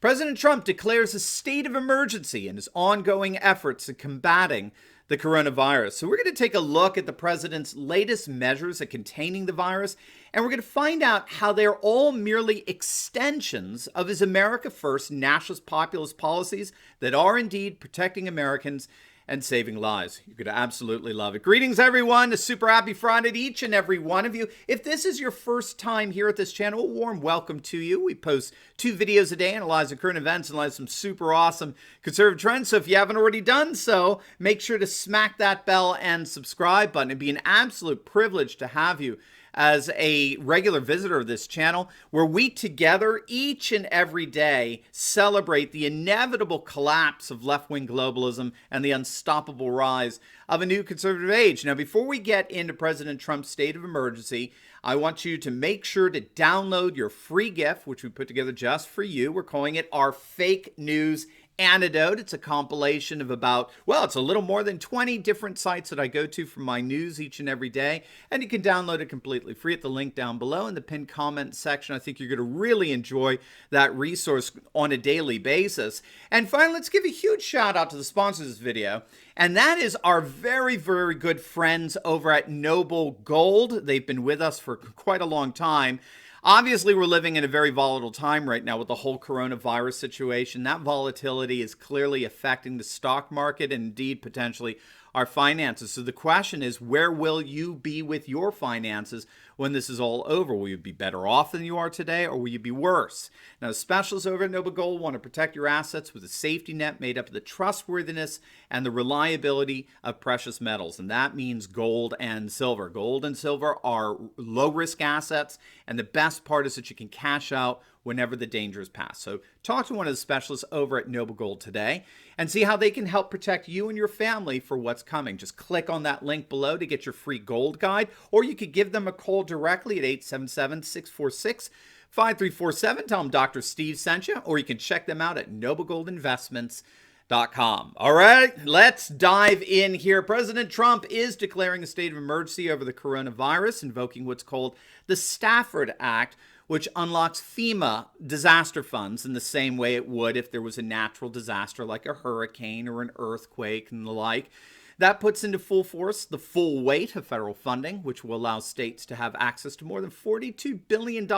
President Trump declares a state of emergency in his ongoing efforts at combating the coronavirus. So we're going to take a look at the president's latest measures at containing the virus, and we're going to find out how they're all merely extensions of his America First nationalist populist policies that are indeed protecting Americans and saving lives. You're going to absolutely love it. Greetings, everyone. A super happy Friday to each and every one of you. If this is your first time here at this channel, a warm welcome to you. We post 2 videos a day analyzing current events and some super awesome conservative trends. So if you haven't already done so, make sure to smack that bell and subscribe button. It'd be an absolute privilege to have you as a regular visitor of this channel, where we together each and every day celebrate the inevitable collapse of left-wing globalism and the unstoppable rise of a new conservative age. Now, before we get into President Trump's state of emergency, I want you to make sure to download your free gift, which we put together just for you. We're calling it our Fake News Antidote. It's a compilation of it's a little more than 20 different sites that I go to for my news each and every day. And you can download it completely free at the link down below in the pinned comment section. I think you're going to really enjoy that resource on a daily basis. And finally, let's give a huge shout out to the sponsors of this video. And that is our very, very good friends over at Noble Gold. They've been with us for quite a long time. Obviously, we're living in a very volatile time right now with the whole coronavirus situation. That volatility is clearly affecting the stock market and indeed potentially our finances. So the question is, where will you be with your finances when this is all over? Will you be better off than you are today, or will you be worse? Now, the specialists over at Noble Gold want to protect your assets with a safety net made up of the trustworthiness and the reliability of precious metals, and that means gold and silver. Gold and silver are low-risk assets, and the best part is that you can cash out whenever the danger is past. So talk to one of the specialists over at Noble Gold today and see how they can help protect you and your family for what's coming. Just click on that link below to get your free gold guide, or you could give them a call directly at 877-646-5347. Tell them Dr. Steve sent you, or you can check them out at noblegoldinvestments.com. All right, let's dive in here. President Trump is declaring a state of emergency over the coronavirus, invoking what's called the Stafford Act, which unlocks FEMA disaster funds in the same way it would if there was a natural disaster like a hurricane or an earthquake and the like. That puts into full force the full weight of federal funding, which will allow states to have access to more than $42 billion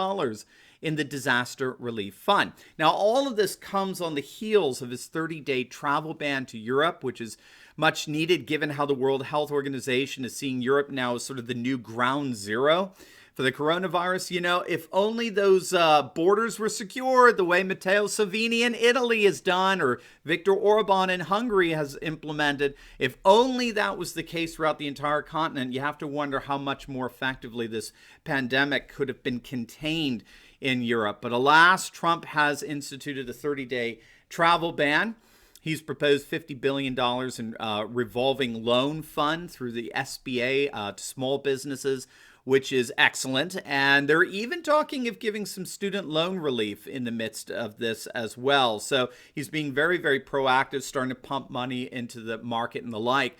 in the Disaster Relief Fund. Now, all of this comes on the heels of his 30-day travel ban to Europe, which is much needed given how the World Health Organization is seeing Europe now as sort of the new ground zero for the coronavirus. You know, if only those borders were secured the way Matteo Salvini in Italy has done, or Viktor Orban in Hungary has implemented, if only that was the case throughout the entire continent, you have to wonder how much more effectively this pandemic could have been contained in Europe. But alas, Trump has instituted a 30-day travel ban. He's proposed $50 billion in revolving loan fund through the SBA to small businesses, which is excellent. And they're even talking of giving some student loan relief in the midst of this as well. So he's being very, very proactive, starting to pump money into the market and the like.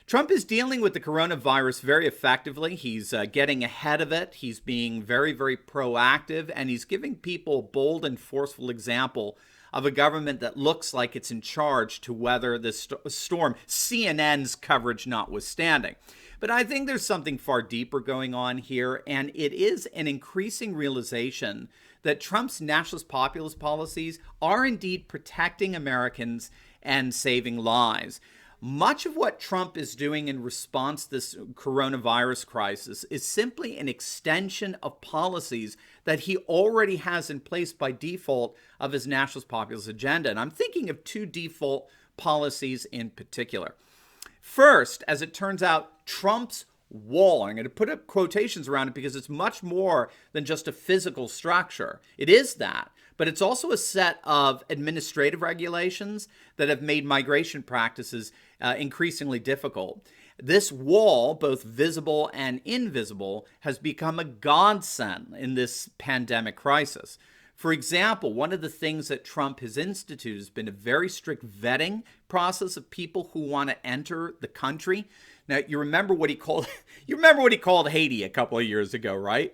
Trump is dealing with the coronavirus very effectively. He's getting ahead of it. He's being very, very proactive, and he's giving people a bold and forceful example of a government that looks like it's in charge to weather this storm, CNN's coverage notwithstanding. But I think there's something far deeper going on here, and it is an increasing realization that Trump's nationalist populist policies are indeed protecting Americans and saving lives. Much of what Trump is doing in response to this coronavirus crisis is simply an extension of policies that he already has in place by default of his nationalist populist agenda. And I'm thinking of 2 default policies in particular. First, as it turns out, Trump's wall, I'm going to put up quotations around it because it's much more than just a physical structure. It is that, but it's also a set of administrative regulations that have made migration practices increasingly difficult. This wall, both visible and invisible, has become a godsend in this pandemic crisis. For example, one of the things that Trump has instituted has been a very strict vetting process of people who want to enter the country. Now, you remember what he called Haiti a couple of years ago, right?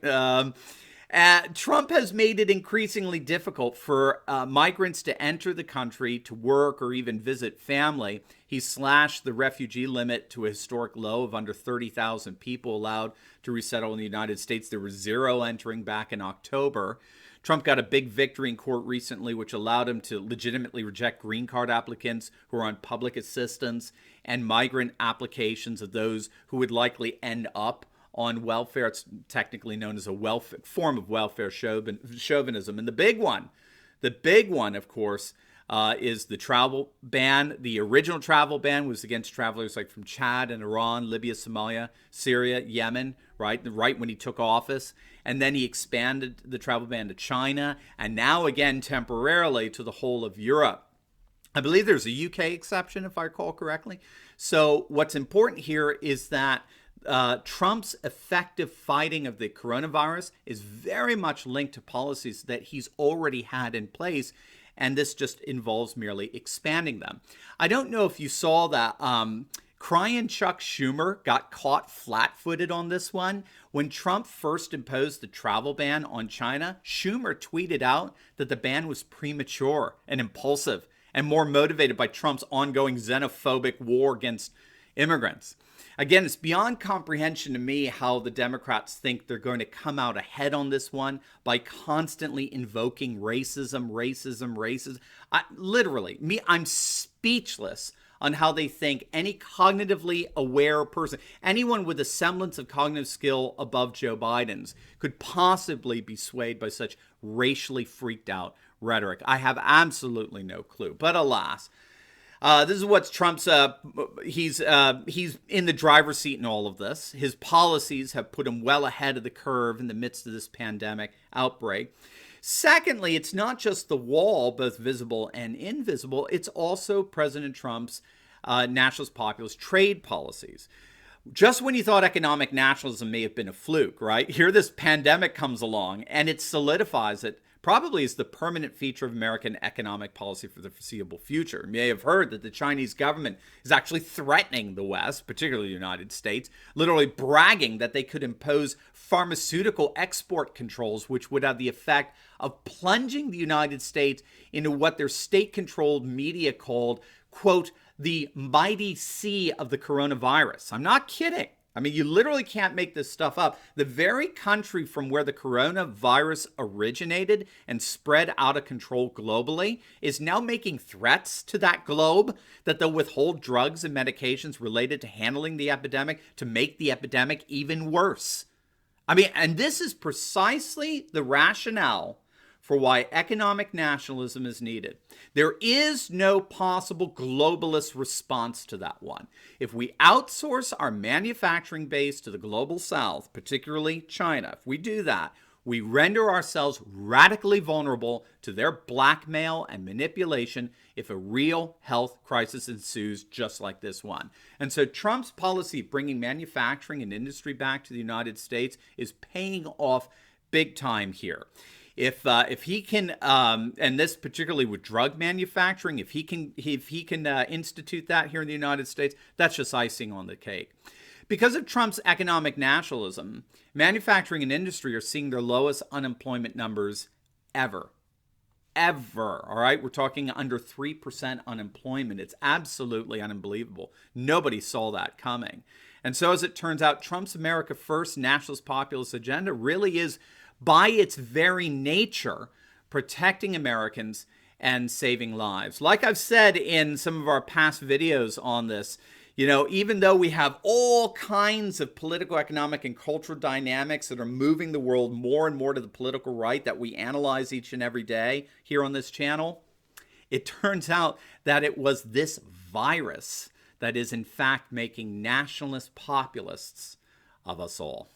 Trump has made it increasingly difficult for migrants to enter the country to work or even visit family. He slashed the refugee limit to a historic low of under 30,000 people allowed to resettle in the United States. There were 0 entering back in October. Trump got a big victory in court recently, which allowed him to legitimately reject green card applicants who are on public assistance and migrant applications of those who would likely end up on welfare. It's technically known as a form of welfare chauvinism. And the big one, of course, is the travel ban. The original travel ban was against travelers like from Chad and Iran, Libya, Somalia, Syria, Yemen, right when he took office. And then he expanded the travel ban to China, and now again temporarily to the whole of Europe. I believe there's a UK exception, if I recall correctly. So what's important here is that Trump's effective fighting of the coronavirus is very much linked to policies that he's already had in place, and this just involves merely expanding them. I don't know if you saw that crying Chuck Schumer got caught flat-footed on this one. When Trump first imposed the travel ban on China, Schumer tweeted out that the ban was premature and impulsive and more motivated by Trump's ongoing xenophobic war against immigrants. Again, it's beyond comprehension to me how the Democrats think they're going to come out ahead on this one by constantly invoking racism. I'm speechless on how they think any cognitively aware person, anyone with a semblance of cognitive skill above Joe Biden's, could possibly be swayed by such racially freaked out rhetoric. I have absolutely no clue. But alas, this is what Trump's, he's in the driver's seat in all of this. His policies have put him well ahead of the curve in the midst of this pandemic outbreak. Secondly, it's not just the wall, both visible and invisible. It's also President Trump's nationalist populist trade policies. Just when you thought economic nationalism may have been a fluke, right? Here this pandemic comes along and it solidifies it probably is the permanent feature of American economic policy for the foreseeable future. You may have heard that the Chinese government is actually threatening the West, particularly the United States, literally bragging that they could impose pharmaceutical export controls, which would have the effect of plunging the United States into what their state-controlled media called, quote, the mighty sea of the coronavirus. I'm not kidding. I mean, you literally can't make this stuff up. The very country from where the coronavirus originated and spread out of control globally is now making threats to that globe that they'll withhold drugs and medications related to handling the epidemic to make the epidemic even worse. I mean, and this is precisely the rationale for why economic nationalism is needed. There is no possible globalist response to that one. If we outsource our manufacturing base to the global south, particularly China, if we do that, we render ourselves radically vulnerable to their blackmail and manipulation if a real health crisis ensues just like this one. And so Trump's policy of bringing manufacturing and industry back to the United States is paying off big time here. If he can, and this particularly with drug manufacturing, if he can institute that here in the United States, that's just icing on the cake. Because of Trump's economic nationalism, manufacturing and industry are seeing their lowest unemployment numbers ever. All right, we're talking under 3% unemployment. It's absolutely unbelievable. Nobody saw that coming. And so as it turns out, Trump's America First nationalist populist agenda really is, by its very nature, protecting Americans and saving lives. Like I've said in some of our past videos on this, you know, even though we have all kinds of political, economic, and cultural dynamics that are moving the world more and more to the political right that we analyze each and every day here on this channel, it turns out that it was this virus that is in fact making nationalist populists of us all.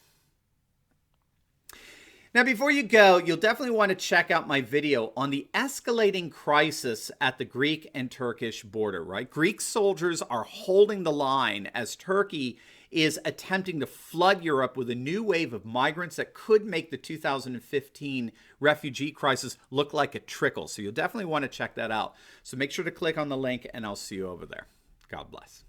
Now, before you go, you'll definitely want to check out my video on the escalating crisis at the Greek and Turkish border, right? Greek soldiers are holding the line as Turkey is attempting to flood Europe with a new wave of migrants that could make the 2015 refugee crisis look like a trickle. So you'll definitely want to check that out. So make sure to click on the link and I'll see you over there. God bless.